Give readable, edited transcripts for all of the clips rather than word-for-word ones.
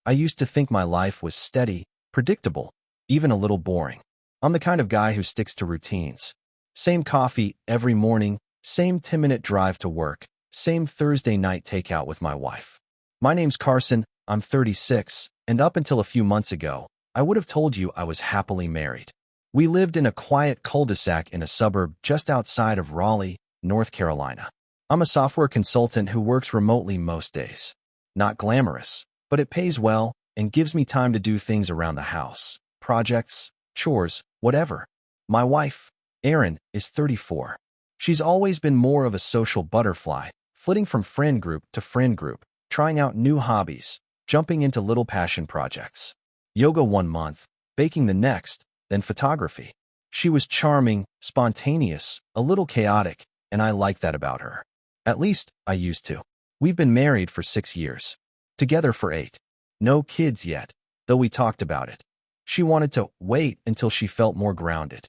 I used to think my life was steady, predictable, even a little boring. I'm the kind of guy who sticks to routines. Same coffee every morning, same 10-minute drive to work, same Thursday night takeout with my wife. My name's Carson, I'm 36, and up until a few months ago, I would have told you I was happily married. We lived in a quiet cul-de-sac in a suburb just outside of Raleigh, North Carolina. I'm a software consultant who works remotely most days. Not glamorous, but it pays well and gives me time to do things around the house, projects, chores, whatever. My wife, Erin, is 34. She's always been more of a social butterfly, flitting from friend group to friend group, trying out new hobbies, jumping into little passion projects. Yoga one month, baking the next, then photography. She was charming, spontaneous, a little chaotic, and I like that about her. At least, I used to. We've been married for 6 years. Together for 8. No kids yet, though we talked about it. She wanted to wait until she felt more grounded.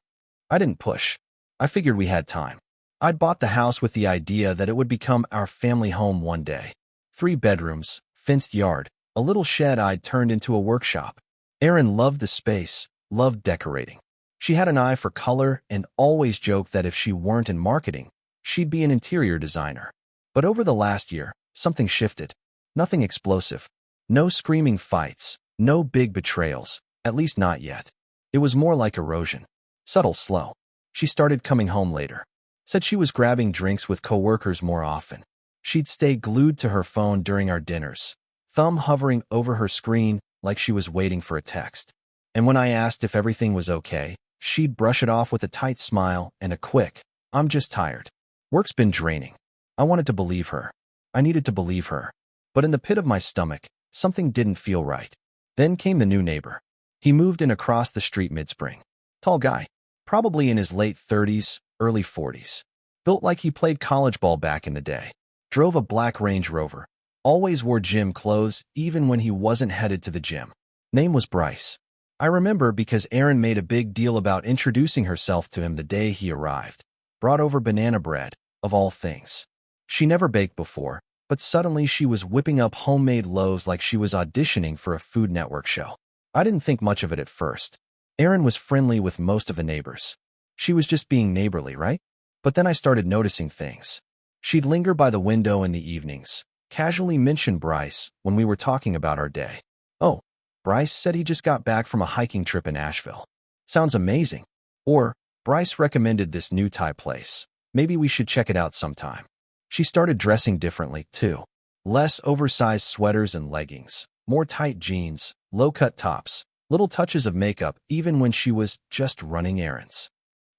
I didn't push. I figured we had time. I'd bought the house with the idea that it would become our family home one day. 3 bedrooms, fenced yard, a little shed I'd turned into a workshop. Erin loved the space, loved decorating. She had an eye for color and always joked that if she weren't in marketing, she'd be an interior designer. But over the last year, something shifted. Nothing explosive. No screaming fights. No big betrayals. At least not yet. It was more like erosion. Subtle, slow. She started coming home later. Said she was grabbing drinks with coworkers more often. She'd stay glued to her phone during our dinners, thumb hovering over her screen like she was waiting for a text. And when I asked if everything was okay, she'd brush it off with a tight smile and a quick, "I'm just tired." Work's been draining. I wanted to believe her. I needed to believe her. But in the pit of my stomach, something didn't feel right. Then came the new neighbor. He moved in across the street mid-spring. Tall guy, probably in his late 30s, early 40s. Built like he played college ball back in the day. Drove a black Range Rover. Always wore gym clothes even when he wasn't headed to the gym. Name was Bryce. I remember because Erin made a big deal about introducing herself to him the day he arrived. Brought over banana bread, of all things. She never baked before, but suddenly she was whipping up homemade loaves like she was auditioning for a Food Network show. I didn't think much of it at first. Erin was friendly with most of the neighbors. She was just being neighborly, right? But then I started noticing things. She'd linger by the window in the evenings, casually mention Bryce when we were talking about our day. "Oh, Bryce said he just got back from a hiking trip in Asheville. Sounds amazing." Or, "Bryce recommended this new Thai place. Maybe we should check it out sometime." She started dressing differently, too. Less oversized sweaters and leggings, more tight jeans, low-cut tops, little touches of makeup even when she was just running errands.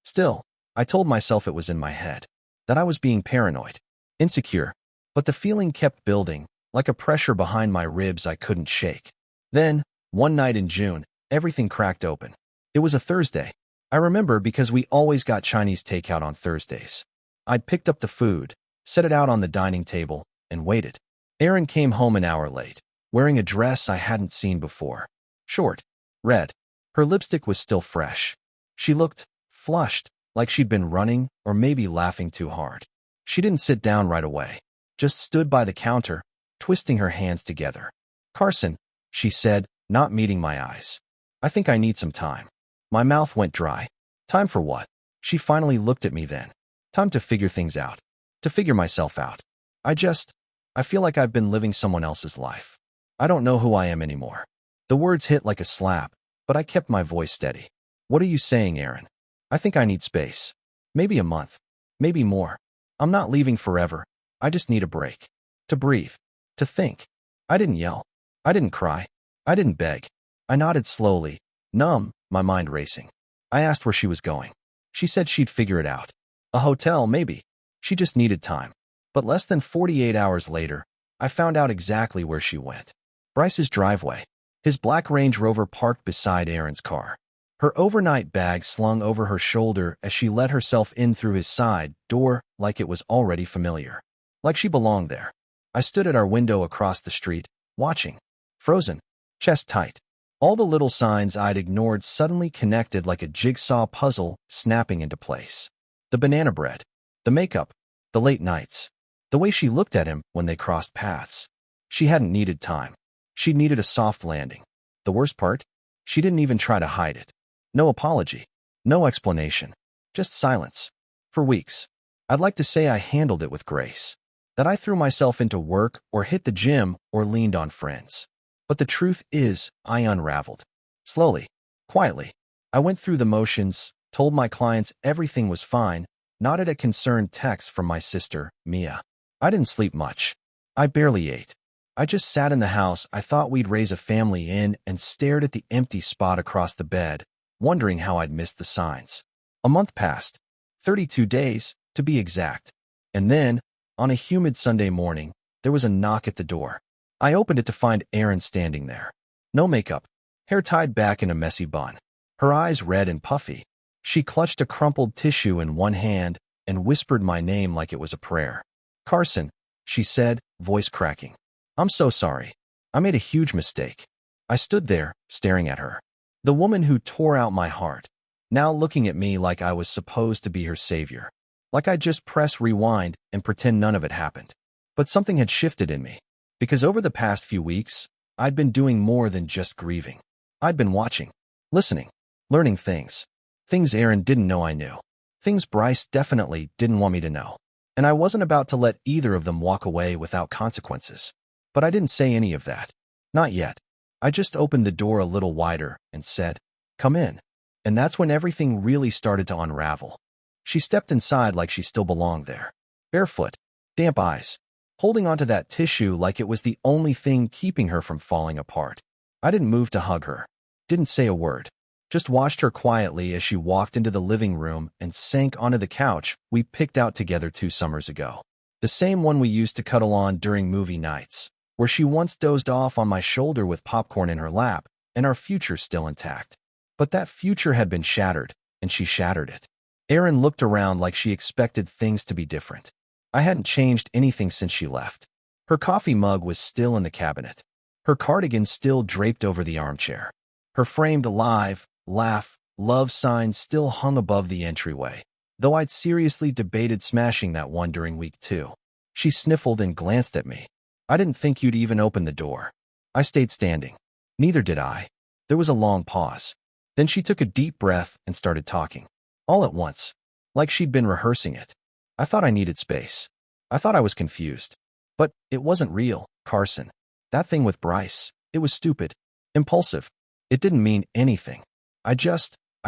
Still, I told myself it was in my head, that I was being paranoid, insecure, but the feeling kept building, like a pressure behind my ribs I couldn't shake. Then, one night in June, everything cracked open. It was a Thursday. I remember because we always got Chinese takeout on Thursdays. I'd picked up the food, set it out on the dining table, and waited. Erin came home an hour late, wearing a dress I hadn't seen before. Short, red. Her lipstick was still fresh. She looked flushed, like she'd been running or maybe laughing too hard. She didn't sit down right away, just stood by the counter, twisting her hands together. "Carson," she said, not meeting my eyes. "I think I need some time." My mouth went dry. Time for what? She finally looked at me then. Time to figure things out. To figure myself out. I feel like I've been living someone else's life. I don't know who I am anymore. The words hit like a slap, but I kept my voice steady. "What are you saying, Erin?" "I think I need space. Maybe a month. Maybe more. I'm not leaving forever. I just need a break. To breathe. To think." I didn't yell. I didn't cry. I didn't beg. I nodded slowly, numb, my mind racing. I asked where she was going. She said she'd figure it out. A hotel, maybe. She just needed time. But less than 48 hours later, I found out exactly where she went. Bryce's driveway. His black Range Rover parked beside Erin's car. Her overnight bag slung over her shoulder as she let herself in through his side door like it was already familiar. Like she belonged there. I stood at our window across the street, watching. Frozen. Chest tight. All the little signs I'd ignored suddenly connected like a jigsaw puzzle snapping into place. The banana bread. The makeup. The late nights. The way she looked at him when they crossed paths. She hadn't needed time. She needed a soft landing. The worst part? She didn't even try to hide it. No apology. No explanation. Just silence. For weeks. I'd like to say I handled it with grace. That I threw myself into work or hit the gym or leaned on friends. But the truth is, I unraveled. Slowly. Quietly. I went through the motions, told my clients everything was fine, nodded at concerned texts from my sister, Mia. I didn't sleep much. I barely ate. I just sat in the house I thought we'd raise a family in and stared at the empty spot across the bed, wondering how I'd missed the signs. A month passed. 32 days, to be exact. And then, on a humid Sunday morning, there was a knock at the door. I opened it to find Erin standing there. No makeup, hair tied back in a messy bun. Her eyes red and puffy. She clutched a crumpled tissue in one hand and whispered my name like it was a prayer. "Carson," she said, voice cracking. "I'm so sorry. I made a huge mistake." I stood there, staring at her. The woman who tore out my heart, now looking at me like I was supposed to be her savior. Like I'd just press rewind and pretend none of it happened. But something had shifted in me. Because over the past few weeks, I'd been doing more than just grieving. I'd been watching, listening, learning things. Things Erin didn't know I knew. Things Bryce definitely didn't want me to know. And I wasn't about to let either of them walk away without consequences. But I didn't say any of that. Not yet. I just opened the door a little wider and said, "Come in." And that's when everything really started to unravel. She stepped inside like she still belonged there. Barefoot, damp eyes, holding onto that tissue like it was the only thing keeping her from falling apart. I didn't move to hug her. Didn't say a word. Just watched her quietly as she walked into the living room and sank onto the couch we picked out together 2 summers ago. The same one we used to cuddle on during movie nights, where she once dozed off on my shoulder with popcorn in her lap, and our future still intact. But that future had been shattered, and she shattered it. Erin looked around like she expected things to be different. I hadn't changed anything since she left. Her coffee mug was still in the cabinet. Her cardigan still draped over the armchair. Her framed alive, laugh, love sign still hung above the entryway, though I'd seriously debated smashing that one during week 2. She sniffled and glanced at me. "I didn't think you'd even open the door." I stayed standing. Neither did I. There was a long pause. Then she took a deep breath and started talking. All at once. Like she'd been rehearsing it. I thought I needed space. I thought I was confused. But it wasn't real, Carson. That thing with Bryce, it was stupid. Impulsive. It didn't mean anything. I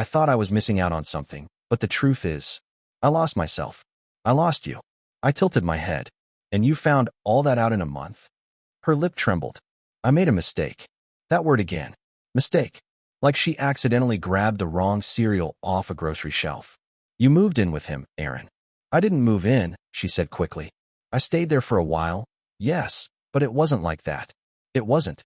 thought I was missing out on something. But the truth is, I lost myself. I lost you. I tilted my head. And you found all that out in a month? Her lip trembled. I made a mistake. That word again. Mistake. Like she accidentally grabbed the wrong cereal off a grocery shelf. "You moved in with him, Erin." "I didn't move in," she said quickly. "I stayed there for a while. Yes, but it wasn't like that. It wasn't.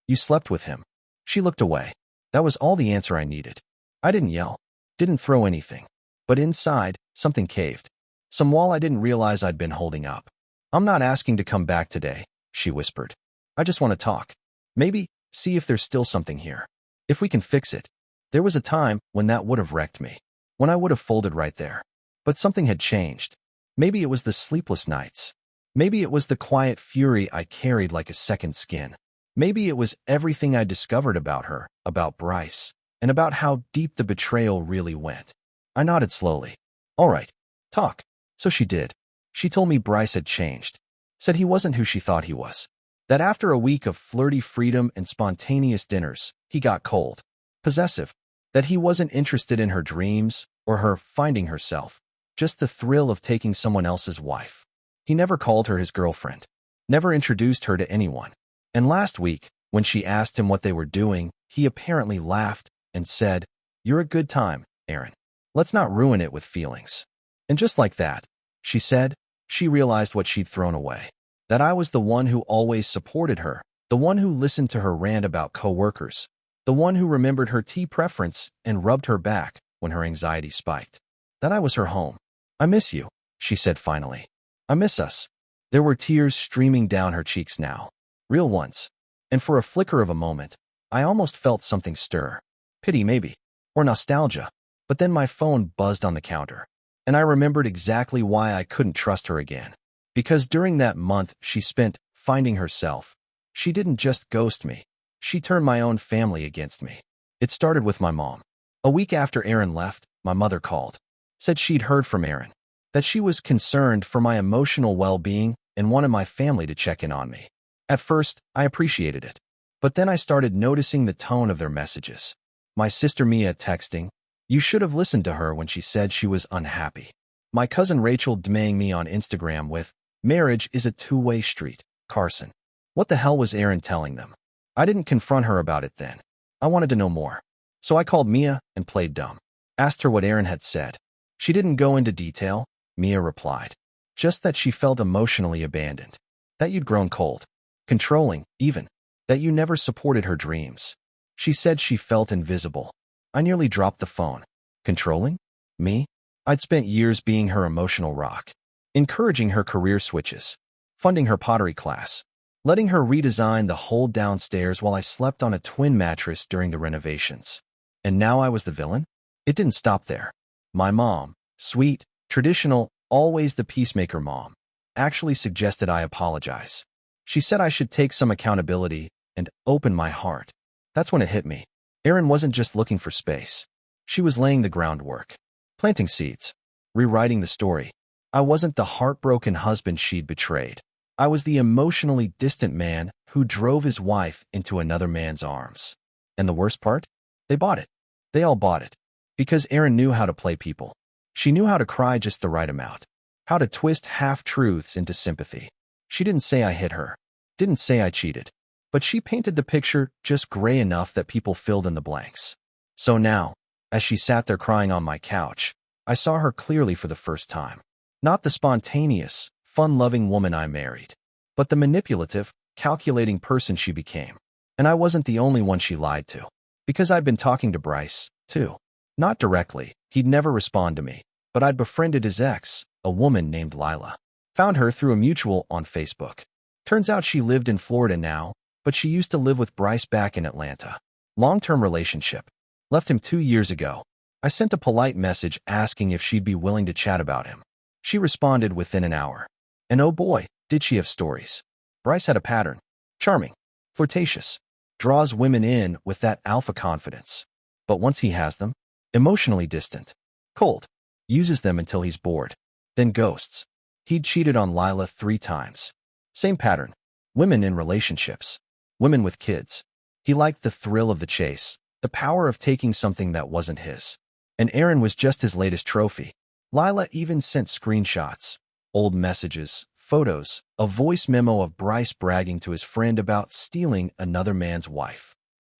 You slept with him." She looked away. That was all the answer I needed. I didn't yell. Didn't throw anything. But inside, something caved. Some wall I didn't realize I'd been holding up. "I'm not asking to come back today," she whispered. "I just want to talk. Maybe see if there's still something here. If we can fix it." There was a time when that would have wrecked me. When I would have folded right there. But something had changed. Maybe it was the sleepless nights. Maybe it was the quiet fury I carried like a second skin. Maybe it was everything I discovered about her, about Bryce, and about how deep the betrayal really went. I nodded slowly. "All right. Talk." So she did. She told me Bryce had changed. Said he wasn't who she thought he was. That after a week of flirty freedom and spontaneous dinners, he got cold. Possessive. That he wasn't interested in her dreams or her finding herself. Just the thrill of taking someone else's wife. He never called her his girlfriend. Never introduced her to anyone. And last week, when she asked him what they were doing, he apparently laughed and said, "You're a good time, Erin. Let's not ruin it with feelings." And just like that, she said, she realized what she'd thrown away. That I was the one who always supported her, the one who listened to her rant about coworkers, the one who remembered her tea preference and rubbed her back when her anxiety spiked. That I was her home. "I miss you," she said finally. "I miss us." There were tears streaming down her cheeks now. Real ones. And for a flicker of a moment, I almost felt something stir. Pity maybe. Or nostalgia. But then my phone buzzed on the counter. And I remembered exactly why I couldn't trust her again. Because during that month she spent finding herself, She didn't just ghost me. She turned my own family against me. It started with my mom. A week after Erin left, my mother called. Said she'd heard from Erin. That she was concerned for my emotional well-being and wanted my family to check in on me. At first, I appreciated it. But then I started noticing the tone of their messages. My sister Mia texting, "You should have listened to her when she said she was unhappy." My cousin Rachel DMing me on Instagram with, "Marriage is a two-way street, Carson." What the hell was Erin telling them? I didn't confront her about it then. I wanted to know more. So I called Mia and played dumb. Asked her what Erin had said. She didn't go into detail, Mia replied. Just that she felt emotionally abandoned. That you'd grown cold. Controlling, even. That you never supported her dreams. She said she felt invisible. I nearly dropped the phone. Controlling? Me? I'd spent years being her emotional rock. Encouraging her career switches. Funding her pottery class. Letting her redesign the whole downstairs while I slept on a twin mattress during the renovations. And now I was the villain? It didn't stop there. My mom, sweet, traditional, always the peacemaker mom, actually suggested I apologize. She said I should take some accountability and open my heart. That's when it hit me. Erin wasn't just looking for space. She was laying the groundwork, planting seeds, rewriting the story. I wasn't the heartbroken husband she'd betrayed. I was the emotionally distant man who drove his wife into another man's arms. And the worst part? They bought it. They all bought it. Because Erin knew how to play people. She knew how to cry just the right amount. How to twist half-truths into sympathy. She didn't say I hit her. Didn't say I cheated. But she painted the picture just gray enough that people filled in the blanks. So now, as she sat there crying on my couch, I saw her clearly for the first time. Not the spontaneous, fun-loving woman I married, but the manipulative, calculating person she became. And I wasn't the only one she lied to. Because I'd been talking to Bryce, too. Not directly, he'd never respond to me, but I'd befriended his ex, a woman named Lila. Found her through a mutual on Facebook. Turns out she lived in Florida now, but she used to live with Bryce back in Atlanta. Long-term relationship. Left him 2 years ago. I sent a polite message asking if she'd be willing to chat about him. She responded within an hour. And oh boy, did she have stories. Bryce had a pattern. Charming. Flirtatious. Draws women in with that alpha confidence. But once he has them, emotionally distant. Cold. Uses them until he's bored. Then ghosts. He'd cheated on Lila 3 times. Same pattern. Women in relationships. Women with kids. He liked the thrill of the chase. The power of taking something that wasn't his. And Erin was just his latest trophy. Lila even sent screenshots. Old messages. Photos. A voice memo of Bryce bragging to his friend about stealing another man's wife.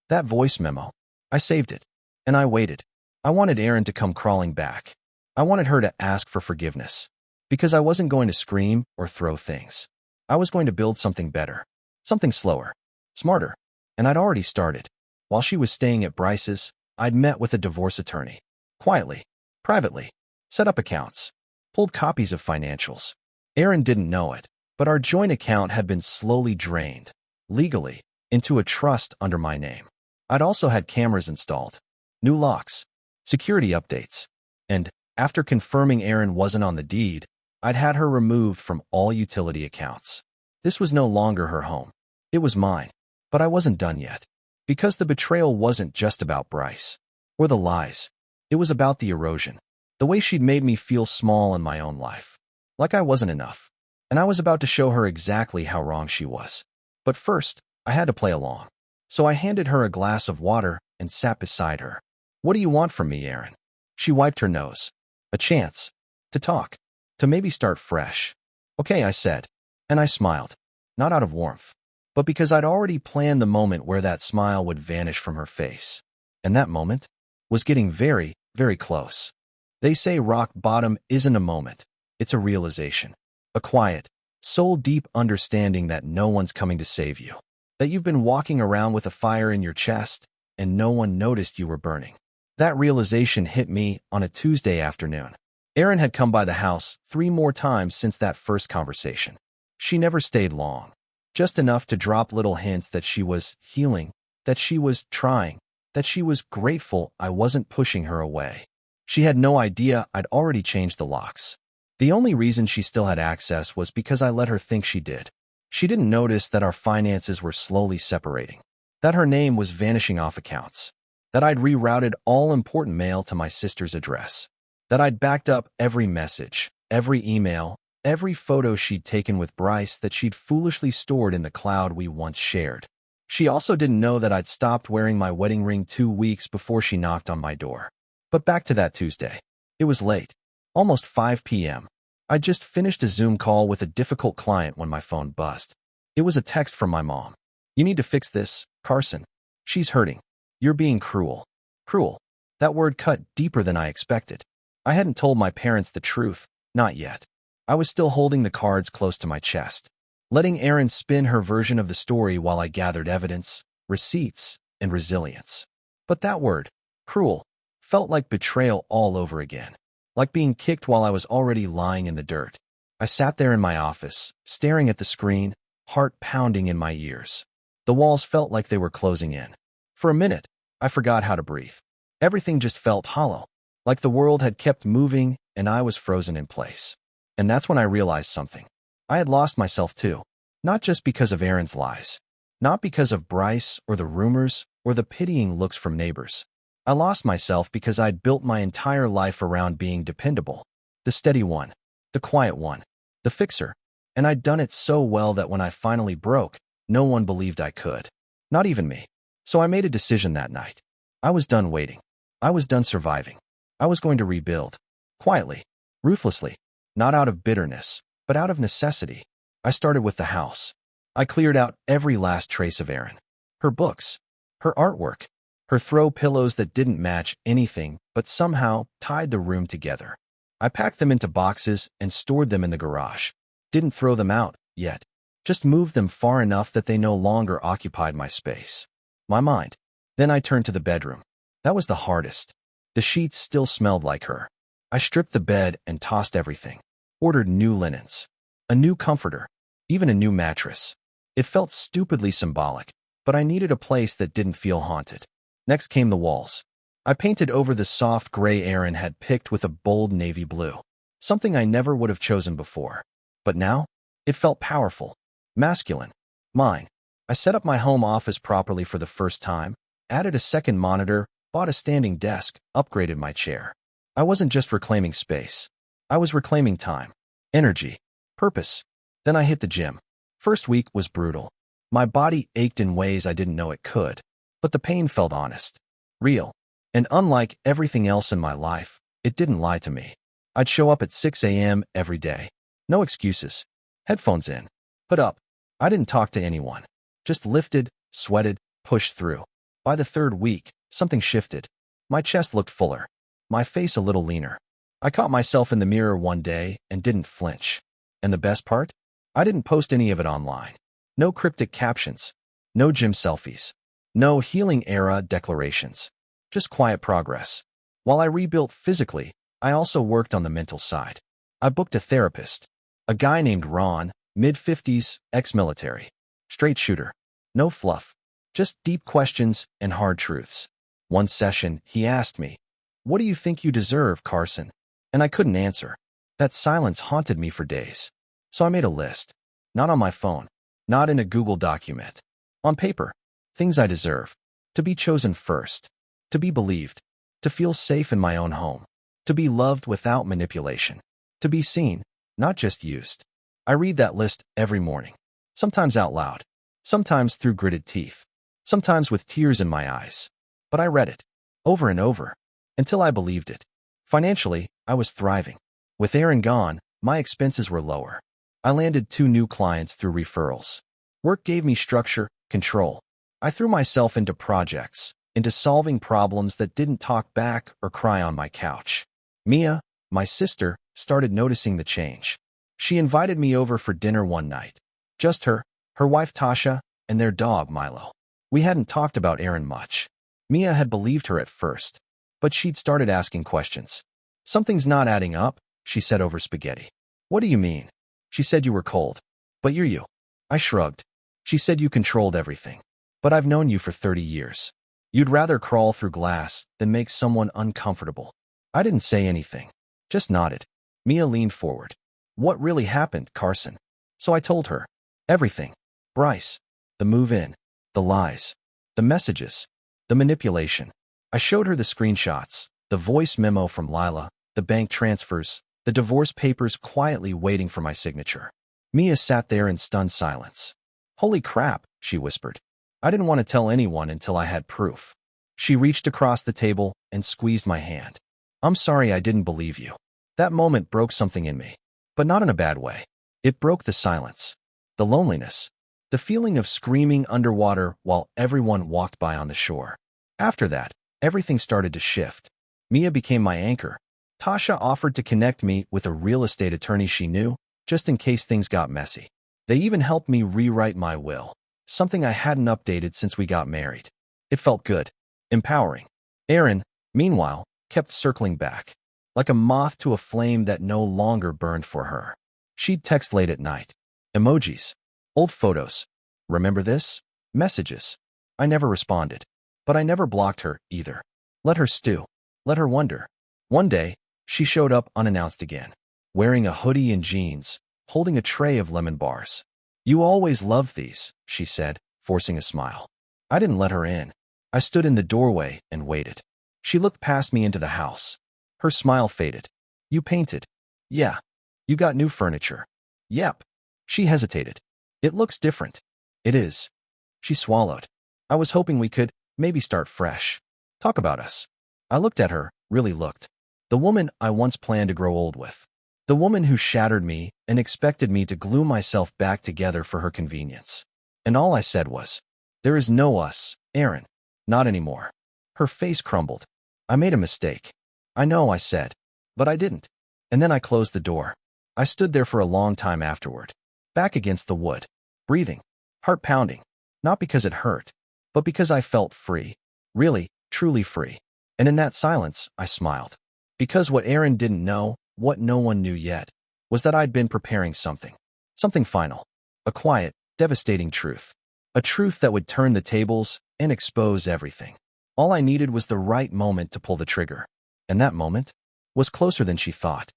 That voice memo. I saved it. And I waited. I wanted Erin to come crawling back. I wanted her to ask for forgiveness. Because I wasn't going to scream or throw things. I was going to build something better. Something slower. Smarter. And I'd already started. While she was staying at Bryce's, I'd met with a divorce attorney. Quietly. Privately. Set up accounts. Pulled copies of financials. Erin didn't know it, but our joint account had been slowly drained, legally, into a trust under my name. I'd also had cameras installed. New locks. Security updates. And, after confirming Erin wasn't on the deed, I'd had her removed from all utility accounts. This was no longer her home. It was mine. But I wasn't done yet. Because the betrayal wasn't just about Bryce. Or the lies. It was about the erosion. The way she'd made me feel small in my own life. Like I wasn't enough. And I was about to show her exactly how wrong she was. But first, I had to play along. So I handed her a glass of water and sat beside her. What do you want from me, Erin? She wiped her nose. A chance. To talk. To maybe start fresh. Okay, I said. And I smiled. Not out of warmth. But because I'd already planned the moment where that smile would vanish from her face. And that moment was getting very, very close. They say rock bottom isn't a moment. It's a realization. A quiet, soul-deep understanding that no one's coming to save you. That you've been walking around with a fire in your chest and no one noticed you were burning. That realization hit me on a Tuesday afternoon. Erin had come by the house 3 more times since that first conversation. She never stayed long. Just enough to drop little hints that she was healing, that she was trying, that she was grateful I wasn't pushing her away. She had no idea I'd already changed the locks. The only reason she still had access was because I let her think she did. She didn't notice that our finances were slowly separating, that her name was vanishing off accounts, that I'd rerouted all important mail to my sister's address, that I'd backed up every message, every email, every photo she'd taken with Bryce that she'd foolishly stored in the cloud we once shared. She also didn't know that I'd stopped wearing my wedding ring 2 weeks before she knocked on my door. But back to that Tuesday. It was late, almost 5 p.m. I'd just finished a Zoom call with a difficult client when my phone buzzed. It was a text from my mom. "You need to fix this, Carson. She's hurting. You're being cruel." Cruel. That word cut deeper than I expected. I hadn't told my parents the truth, not yet. I was still holding the cards close to my chest, letting Erin spin her version of the story while I gathered evidence, receipts, and resilience. But that word, cruel, felt like betrayal all over again, like being kicked while I was already lying in the dirt. I sat there in my office, staring at the screen, heart pounding in my ears. The walls felt like they were closing in. For a minute, I forgot how to breathe. Everything just felt hollow, like the world had kept moving and I was frozen in place. And that's when I realized something. I had lost myself too, not just because of Erin's lies, not because of Bryce or the rumors or the pitying looks from neighbors. I lost myself because I'd built my entire life around being dependable, the steady one, the quiet one, the fixer, and I'd done it so well that when I finally broke, no one believed I could, not even me. So I made a decision that night. I was done waiting. I was done surviving. I was going to rebuild, quietly, ruthlessly, not out of bitterness, but out of necessity. I started with the house. I cleared out every last trace of Erin. Her books, her artwork, her throw pillows that didn't match anything but somehow tied the room together. I packed them into boxes and stored them in the garage. Didn't throw them out yet, just moved them far enough that they no longer occupied my space, my mind. Then I turned to the bedroom. That was the hardest. The sheets still smelled like her. I stripped the bed and tossed everything. Ordered new linens, a new comforter, even a new mattress. It felt stupidly symbolic, but I needed a place that didn't feel haunted. Next came the walls. I painted over the soft gray Erin had picked with a bold navy blue, something I never would have chosen before. But now, it felt powerful, masculine, mine. I set up my home office properly for the first time, added a second monitor, bought a standing desk, upgraded my chair. I wasn't just reclaiming space. I was reclaiming time, energy, purpose. Then I hit the gym. First week was brutal. My body ached in ways I didn't know it could, but the pain felt honest, real. And unlike everything else in my life, it didn't lie to me. I'd show up at 6 a.m. every day. No excuses. Headphones in. Put up. I didn't talk to anyone. Just lifted, sweated, pushed through. By the third week, something shifted. My chest looked fuller. My face a little leaner. I caught myself in the mirror one day and didn't flinch. And the best part? I didn't post any of it online. No cryptic captions. No gym selfies. No healing era declarations. Just quiet progress. While I rebuilt physically, I also worked on the mental side. I booked a therapist. A guy named Ron, mid-50s, ex-military. Straight shooter. No fluff. Just deep questions and hard truths. One session, he asked me, "What do you think you deserve, Carson?" And I couldn't answer. That silence haunted me for days. So I made a list. Not on my phone. Not in a Google document. On paper. Things I deserve. To be chosen first. To be believed. To feel safe in my own home. To be loved without manipulation. To be seen, not just used. I read that list every morning. Sometimes out loud. Sometimes through gritted teeth. Sometimes with tears in my eyes. But I read it. Over and over. Until I believed it. Financially, I was thriving. With Erin gone, my expenses were lower. I landed 2 new clients through referrals. Work gave me structure, control. I threw myself into projects, into solving problems that didn't talk back or cry on my couch. Mia, my sister, started noticing the change. She invited me over for dinner one night. Just her wife Tasha, and their dog Milo. We hadn't talked about Erin much. Mia had believed her at first, but she'd started asking questions. "Something's not adding up," she said over spaghetti. "What do you mean?" She said you were cold. "But you're you." I shrugged. She said you controlled everything. "But I've known you for 30 years. You'd rather crawl through glass than make someone uncomfortable." I didn't say anything, just nodded. Mia leaned forward. "What really happened, Carson?" So I told her. Everything. Bryce. The move-in. The lies. The messages. The manipulation. I showed her the screenshots, the voice memo from Lila, the bank transfers, the divorce papers quietly waiting for my signature. Mia sat there in stunned silence. "Holy crap," she whispered. I didn't want to tell anyone until I had proof. She reached across the table and squeezed my hand. "I'm sorry I didn't believe you." That moment broke something in me, but not in a bad way. It broke the silence, the loneliness, the feeling of screaming underwater while everyone walked by on the shore. After that, everything started to shift. Mia became my anchor. Tasha offered to connect me with a real estate attorney she knew, just in case things got messy. They even helped me rewrite my will, something I hadn't updated since we got married. It felt good, empowering. Erin, meanwhile, kept circling back, like a moth to a flame that no longer burned for her. She'd text late at night. Emojis. Old photos. "Remember this?" Messages. I never responded. But I never blocked her, either. Let her stew. Let her wonder. One day, she showed up unannounced again, wearing a hoodie and jeans, holding a tray of lemon bars. "You always loved these," she said, forcing a smile. I didn't let her in. I stood in the doorway and waited. She looked past me into the house. Her smile faded. "You painted?" "Yeah." "You got new furniture?" "Yep." She hesitated. "It looks different." "It is." She swallowed. "I was hoping we could maybe start fresh. Talk about us." I looked at her, really looked. The woman I once planned to grow old with. The woman who shattered me and expected me to glue myself back together for her convenience. And all I said was, "There is no us, Erin. Not anymore." Her face crumbled. "I made a mistake." "I know," I said. "But I didn't." And then I closed the door. I stood there for a long time afterward, back against the wood, breathing, heart pounding, not because it hurt, but because I felt free, really, truly free. And in that silence, I smiled. Because what Erin didn't know, what no one knew yet, was that I'd been preparing something. Something final. A quiet, devastating truth. A truth that would turn the tables and expose everything. All I needed was the right moment to pull the trigger. And that moment was closer than she thought.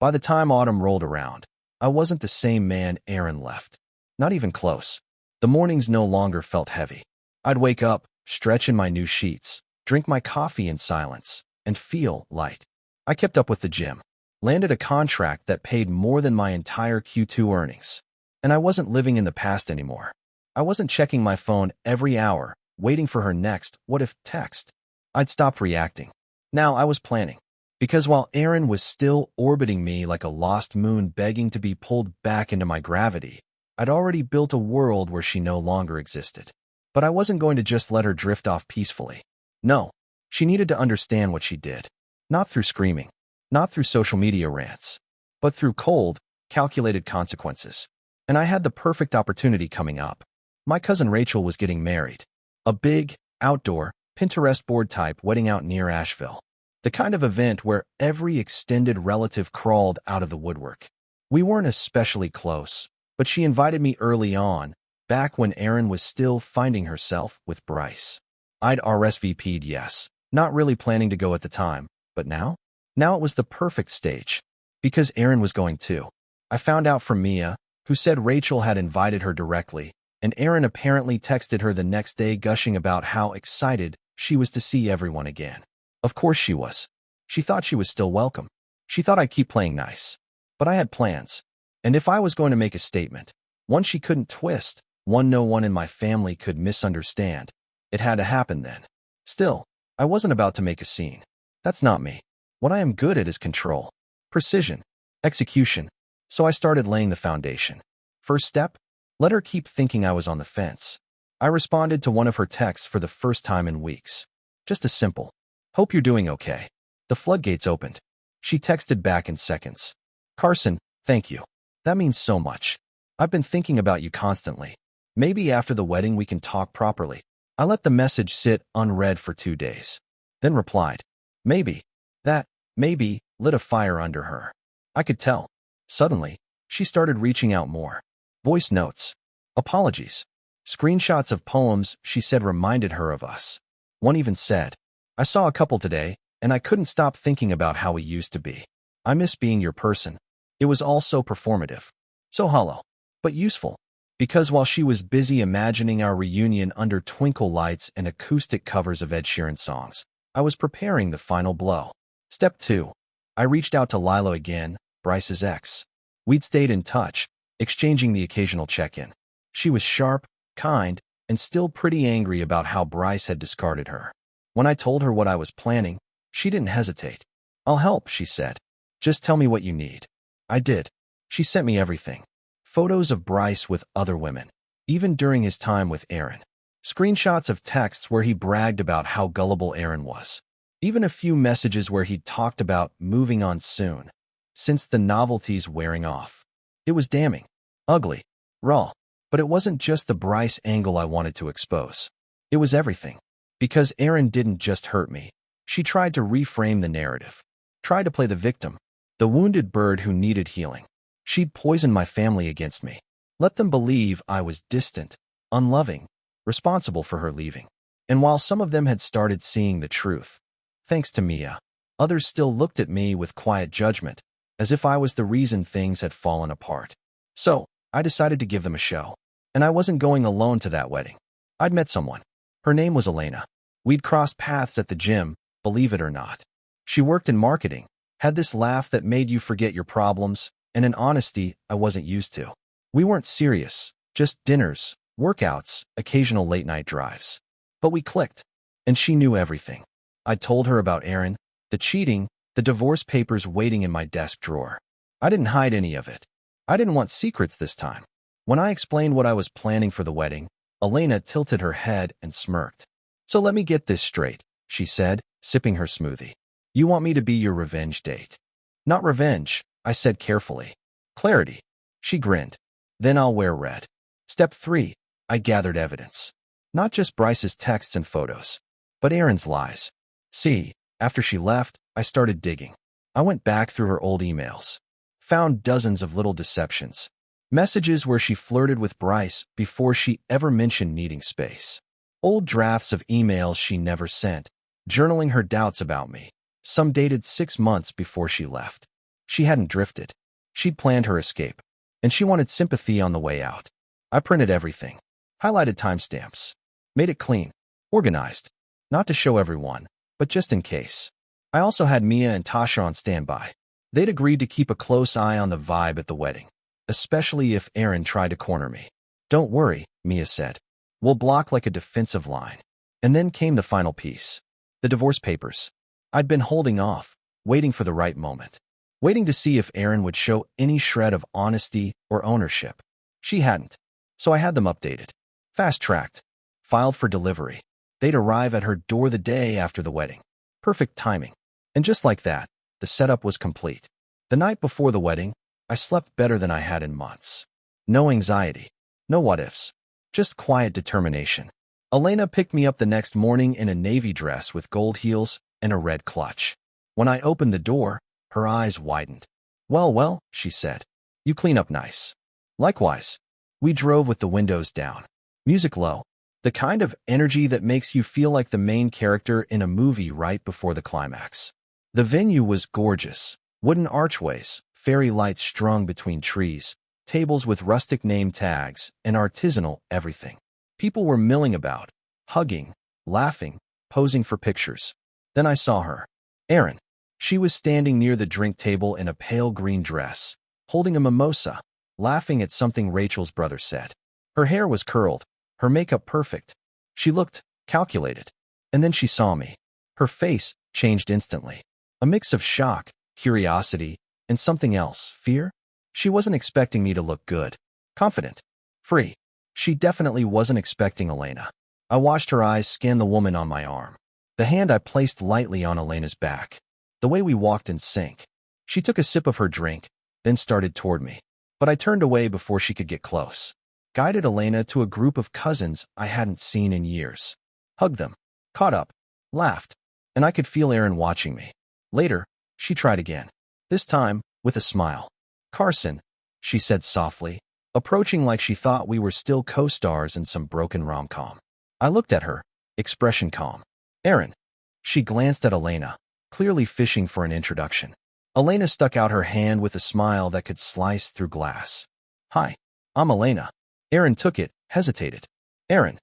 By the time autumn rolled around, I wasn't the same man Erin left. Not even close. The mornings no longer felt heavy. I'd wake up, stretch in my new sheets, drink my coffee in silence, and feel light. I kept up with the gym, landed a contract that paid more than my entire Q2 earnings. And I wasn't living in the past anymore. I wasn't checking my phone every hour, waiting for her next what-if text. I'd stopped reacting. Now I was planning. Because while Erin was still orbiting me like a lost moon begging to be pulled back into my gravity, I'd already built a world where she no longer existed. But I wasn't going to just let her drift off peacefully. No, she needed to understand what she did. Not through screaming, not through social media rants, but through cold, calculated consequences. And I had the perfect opportunity coming up. My cousin Rachel was getting married. A big, outdoor, Pinterest board type wedding out near Asheville. The kind of event where every extended relative crawled out of the woodwork. We weren't especially close, but she invited me early on, back when Erin was still finding herself with Bryce. I'd RSVP'd yes, not really planning to go at the time, but now? Now it was the perfect stage. Because Erin was going too. I found out from Mia, who said Rachel had invited her directly, and Erin apparently texted her the next day gushing about how excited she was to see everyone again. Of course she was. She thought she was still welcome. She thought I'd keep playing nice. But I had plans. And if I was going to make a statement, one she couldn't twist, one no one in my family could misunderstand, it had to happen then. Still, I wasn't about to make a scene. That's not me. What I am good at is control, precision, execution. So I started laying the foundation. First step? Let her keep thinking I was on the fence. I responded to one of her texts for the first time in weeks. Just a simple, "Hope you're doing okay." The floodgates opened. She texted back in seconds. "Carson, thank you. That means so much. I've been thinking about you constantly. Maybe after the wedding we can talk properly." I let the message sit unread for 2 days. Then replied, "Maybe." That maybe lit a fire under her. I could tell. Suddenly, she started reaching out more. Voice notes, apologies, screenshots of poems she said reminded her of us. One even said, "I saw a couple today, and I couldn't stop thinking about how we used to be. I miss being your person." It was all so performative, so hollow, but useful. Because while she was busy imagining our reunion under twinkle lights and acoustic covers of Ed Sheeran songs, I was preparing the final blow. Step 2. I reached out to Lila again, Bryce's ex. We'd stayed in touch, exchanging the occasional check-in. She was sharp, kind, and still pretty angry about how Bryce had discarded her. When I told her what I was planning, she didn't hesitate. "I'll help," she said. "Just tell me what you need." I did. She sent me everything. Photos of Bryce with other women, even during his time with Erin. Screenshots of texts where he bragged about how gullible Erin was. Even a few messages where he talked about moving on soon, since the novelty's wearing off. It was damning, ugly, raw. But it wasn't just the Bryce angle I wanted to expose. It was everything. Because Erin didn't just hurt me. She tried to reframe the narrative. Tried to play the victim, the wounded bird who needed healing. She'd poisoned my family against me. Let them believe I was distant, unloving, responsible for her leaving. And while some of them had started seeing the truth, thanks to Mia, others still looked at me with quiet judgment, as if I was the reason things had fallen apart. So, I decided to give them a show. And I wasn't going alone to that wedding. I'd met someone. Her name was Elena. We'd crossed paths at the gym, believe it or not. She worked in marketing, had this laugh that made you forget your problems, and an honesty I wasn't used to. We weren't serious, just dinners, workouts, occasional late-night drives. But we clicked, and she knew everything. I told her about Erin, the cheating, the divorce papers waiting in my desk drawer. I didn't hide any of it. I didn't want secrets this time. When I explained what I was planning for the wedding, Elena tilted her head and smirked. "So let me get this straight," she said, sipping her smoothie. "You want me to be your revenge date?" "Not revenge," I said carefully. "Clarity." She grinned. "Then I'll wear red." Step 3. I gathered evidence. Not just Bryce's texts and photos, but Erin's lies. See, after she left, I started digging. I went back through her old emails. Found dozens of little deceptions. Messages where she flirted with Bryce before she ever mentioned needing space. Old drafts of emails she never sent, journaling her doubts about me. Some dated 6 months before she left. She hadn't drifted. She'd planned her escape, and she wanted sympathy on the way out. I printed everything. Highlighted timestamps. Made it clean. Organized. Not to show everyone, but just in case. I also had Mia and Tasha on standby. They'd agreed to keep a close eye on the vibe at the wedding, especially if Erin tried to corner me. "Don't worry," Mia said. "We'll block like a defensive line." And then came the final piece. The divorce papers. I'd been holding off, waiting for the right moment. Waiting to see if Erin would show any shred of honesty or ownership. She hadn't. So I had them updated. Fast-tracked. Filed for delivery. They'd arrive at her door the day after the wedding. Perfect timing. And just like that, the setup was complete. The night before the wedding, I slept better than I had in months. No anxiety. No what-ifs. Just quiet determination. Elena picked me up the next morning in a navy dress with gold heels and a red clutch. When I opened the door, her eyes widened. Well, she said. "You clean up nice." Likewise. We drove with the windows down. Music low. The kind of energy that makes you feel like the main character in a movie right before the climax. The venue was gorgeous. Wooden archways, fairy lights strung between trees, tables with rustic name tags, and artisanal everything. People were milling about, hugging, laughing, posing for pictures. Then I saw her. Erin. She was standing near the drink table in a pale green dress, holding a mimosa, laughing at something Rachel's brother said. Her hair was curled, her makeup perfect. She looked calculated. And then she saw me. Her face changed instantly. A mix of shock, curiosity, and something else, fear? She wasn't expecting me to look good, confident, free. She definitely wasn't expecting Elena. I watched her eyes scan the woman on my arm. The hand I placed lightly on Elena's back. The way we walked in sync. She took a sip of her drink, then started toward me. But I turned away before she could get close. Guided Elena to a group of cousins I hadn't seen in years. Hugged them. Caught up. Laughed. And I could feel Erin watching me. Later, she tried again. This time, with a smile. "Carson," she said softly, approaching like she thought we were still co-stars in some broken rom-com. I looked at her, expression calm. "Erin." She glanced at Elena, clearly fishing for an introduction. Elena stuck out her hand with a smile that could slice through glass. "Hi, I'm Elena." Erin took it, hesitated. Erin.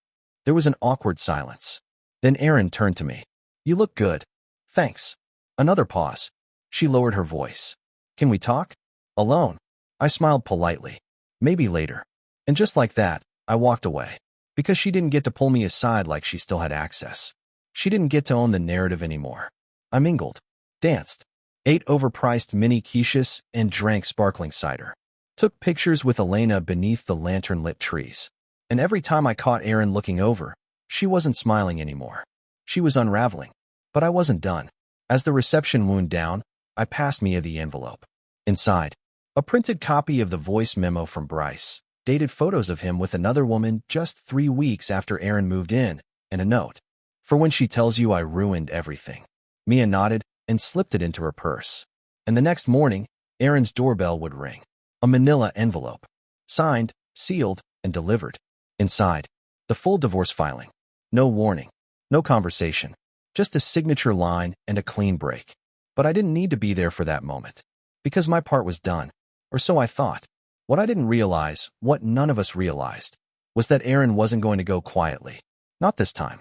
There was an awkward silence. Then Erin turned to me. You look good. Thanks. Another pause. She lowered her voice. Can we talk? Alone. I smiled politely. Maybe later. And just like that, I walked away. Because she didn't get to pull me aside like she still had access. She didn't get to own the narrative anymore. I mingled, danced, ate overpriced mini quiches, and drank sparkling cider. Took pictures with Elena beneath the lantern-lit trees. And every time I caught Erin looking over, she wasn't smiling anymore. She was unraveling. But I wasn't done. As the reception wound down, I passed Mia the envelope. Inside, a printed copy of the voice memo from Bryce, dated photos of him with another woman just 3 weeks after Erin moved in, and a note. For when she tells you I ruined everything. Mia nodded and slipped it into her purse. And the next morning, Erin's doorbell would ring. A manila envelope. Signed, sealed, and delivered. Inside, the full divorce filing. No warning. No conversation. Just a signature line and a clean break. But I didn't need to be there for that moment. Because my part was done. Or so I thought. What I didn't realize, what none of us realized, was that Erin wasn't going to go quietly. Not this time.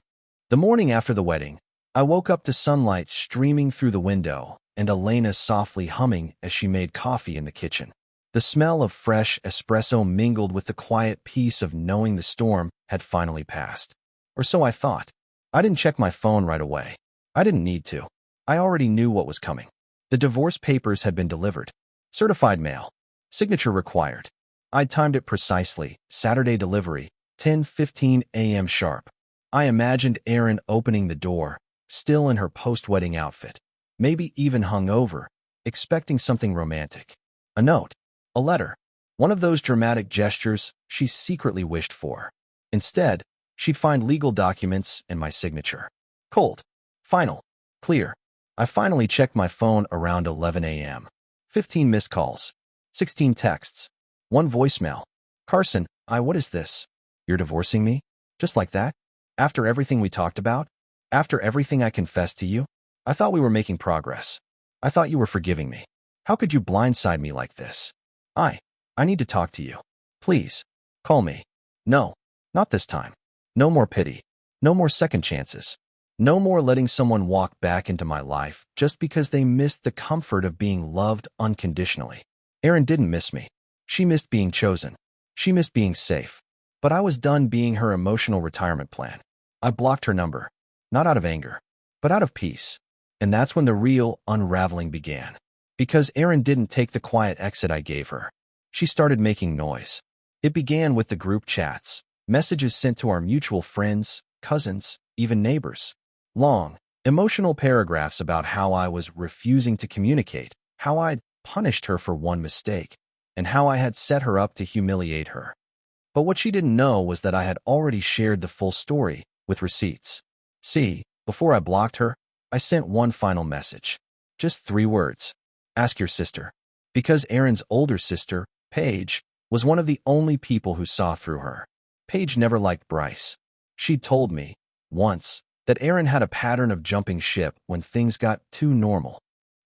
The morning after the wedding, I woke up to sunlight streaming through the window and Elena softly humming as she made coffee in the kitchen. The smell of fresh espresso mingled with the quiet peace of knowing the storm had finally passed. Or so I thought. I didn't check my phone right away. I didn't need to. I already knew what was coming. The divorce papers had been delivered. Certified mail. Signature required. I'd timed it precisely. Saturday delivery, 10:15 a.m. sharp. I imagined Erin opening the door, still in her post-wedding outfit, maybe even hungover, expecting something romantic. A note. A letter. One of those dramatic gestures she secretly wished for. Instead, she'd find legal documents and my signature. Cold. Final. Clear. I finally checked my phone around 11 a.m. 15 missed calls. 16 texts. 1 voicemail. Carson, what is this? You're divorcing me? Just like that? After everything we talked about? After everything I confessed to you? I thought we were making progress. I thought you were forgiving me. How could you blindside me like this? I need to talk to you. Please. Call me. No. Not this time. No more pity. No more second chances. No more letting someone walk back into my life just because they missed the comfort of being loved unconditionally. Erin didn't miss me. She missed being chosen. She missed being safe. But I was done being her emotional retirement plan. I blocked her number. Not out of anger, but out of peace. And that's when the real unraveling began. Because Erin didn't take the quiet exit I gave her. She started making noise. It began with the group chats, messages sent to our mutual friends, cousins, even neighbors. Long, emotional paragraphs about how I was refusing to communicate, how I'd punished her for one mistake, and how I had set her up to humiliate her. But what she didn't know was that I had already shared the full story, with receipts. See, before I blocked her, I sent one final message. Just 3 words. Ask your sister. Because Erin's older sister, Paige, was one of the only people who saw through her. Paige never liked Bryce. She'd told me, once, that Erin had a pattern of jumping ship when things got too normal.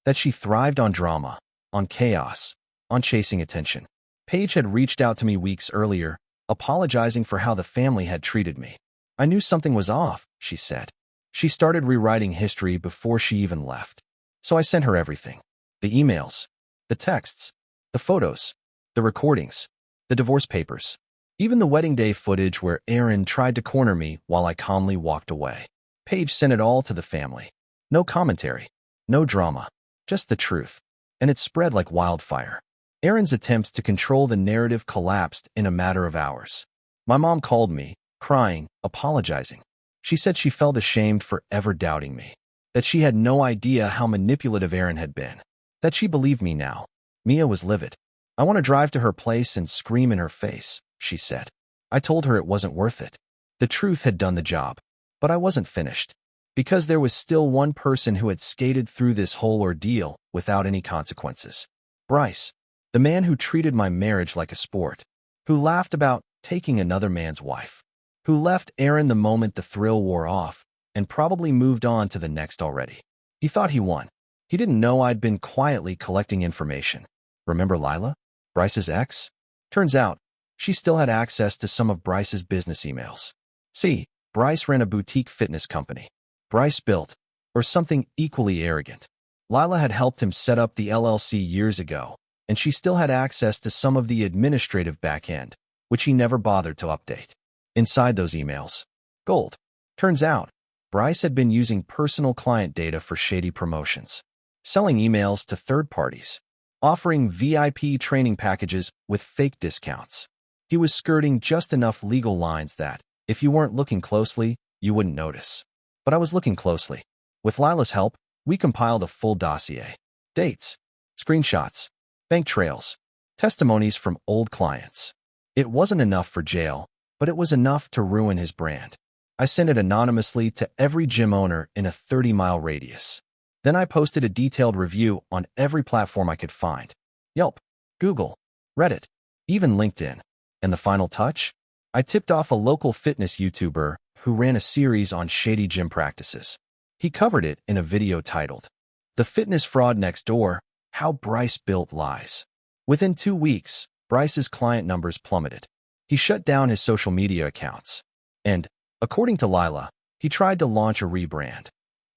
That she thrived on drama, on chaos, on chasing attention. Paige had reached out to me weeks earlier, apologizing for how the family had treated me. I knew something was off, she said. She started rewriting history before she even left. So I sent her everything. The emails, the texts, the photos, the recordings, the divorce papers, even the wedding day footage where Erin tried to corner me while I calmly walked away. Paige sent it all to the family. No commentary, no drama, just the truth. And it spread like wildfire. Erin's attempts to control the narrative collapsed in a matter of hours. My mom called me, crying, apologizing. She said she felt ashamed for ever doubting me. That she had no idea how manipulative Erin had been. That she believed me now. Mia was livid. I want to drive to her place and scream in her face, she said. I told her it wasn't worth it. The truth had done the job. But I wasn't finished. Because there was still one person who had skated through this whole ordeal without any consequences. Bryce. The man who treated my marriage like a sport. Who laughed about taking another man's wife. Who left Erin the moment the thrill wore off, and probably moved on to the next already. He thought he won. He didn't know I'd been quietly collecting information. Remember Lila? Bryce's ex? Turns out, She still had access to some of Bryce's business emails. See, Bryce ran a boutique fitness company. Bryce built, or something equally arrogant. Lila had helped him set up the LLC years ago, and she still had access to some of the administrative back-end, which he never bothered to update. Inside those emails, gold. Turns out, Bryce had been using personal client data for shady promotions, selling emails to third parties, offering VIP training packages with fake discounts. He was skirting just enough legal lines that, if you weren't looking closely, you wouldn't notice. But I was looking closely. With Lila's help, we compiled a full dossier. Dates, screenshots, bank trails, testimonies from old clients. It wasn't enough for jail, but it was enough to ruin his brand. I sent it anonymously to every gym owner in a 30-mile radius. Then I posted a detailed review on every platform I could find. Yelp, Google, Reddit, even LinkedIn. And the final touch? I tipped off a local fitness YouTuber who ran a series on shady gym practices. He covered it in a video titled, "The Fitness Fraud Next Door, How Bryce Built Lies." Within 2 weeks, Bryce's client numbers plummeted. He shut down his social media accounts. And, according to Lila, he tried to launch a rebrand,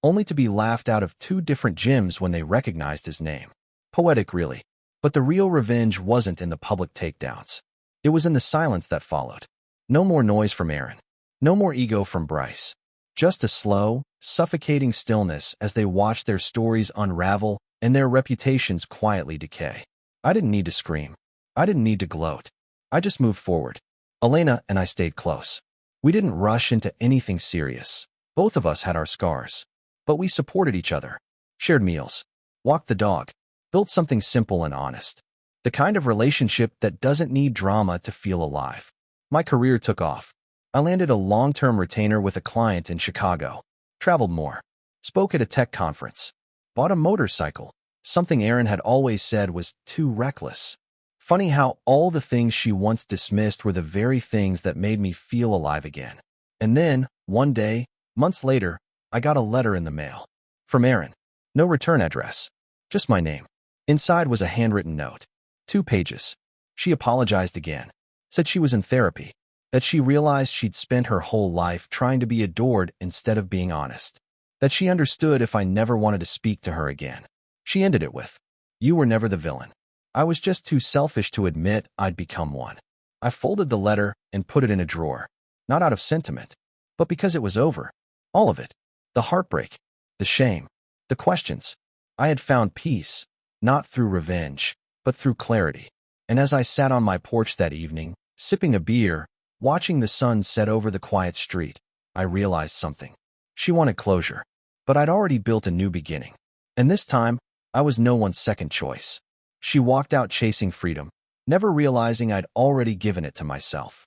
only to be laughed out of 2 different gyms when they recognized his name. Poetic, really. But the real revenge wasn't in the public takedowns. It was in the silence that followed. No more noise from Erin. No more ego from Bryce. Just a slow, suffocating stillness as they watched their stories unravel and their reputations quietly decay. I didn't need to scream. I didn't need to gloat. I just moved forward. Elena and I stayed close. We didn't rush into anything serious. Both of us had our scars. But we supported each other, shared meals, walked the dog, built something simple and honest. The kind of relationship that doesn't need drama to feel alive. My career took off. I landed a long-term retainer with a client in Chicago, traveled more, spoke at a tech conference, bought a motorcycle, something Erin had always said was too reckless. Funny how all the things she once dismissed were the very things that made me feel alive again. And then, one day, months later, I got a letter in the mail. From Erin. No return address. Just my name. Inside was a handwritten note. 2 pages. She apologized again. Said she was in therapy. That she realized she'd spent her whole life trying to be adored instead of being honest. That she understood if I never wanted to speak to her again. She ended it with, "You were never the villain. I was just too selfish to admit I'd become one." I folded the letter and put it in a drawer. Not out of sentiment, but because it was over. All of it. The heartbreak. The shame. The questions. I had found peace, not through revenge, but through clarity. And as I sat on my porch that evening, sipping a beer, watching the sun set over the quiet street, I realized something. She wanted closure, but I'd already built a new beginning. And this time, I was no one's second choice. She walked out chasing freedom, never realizing I'd already given it to myself.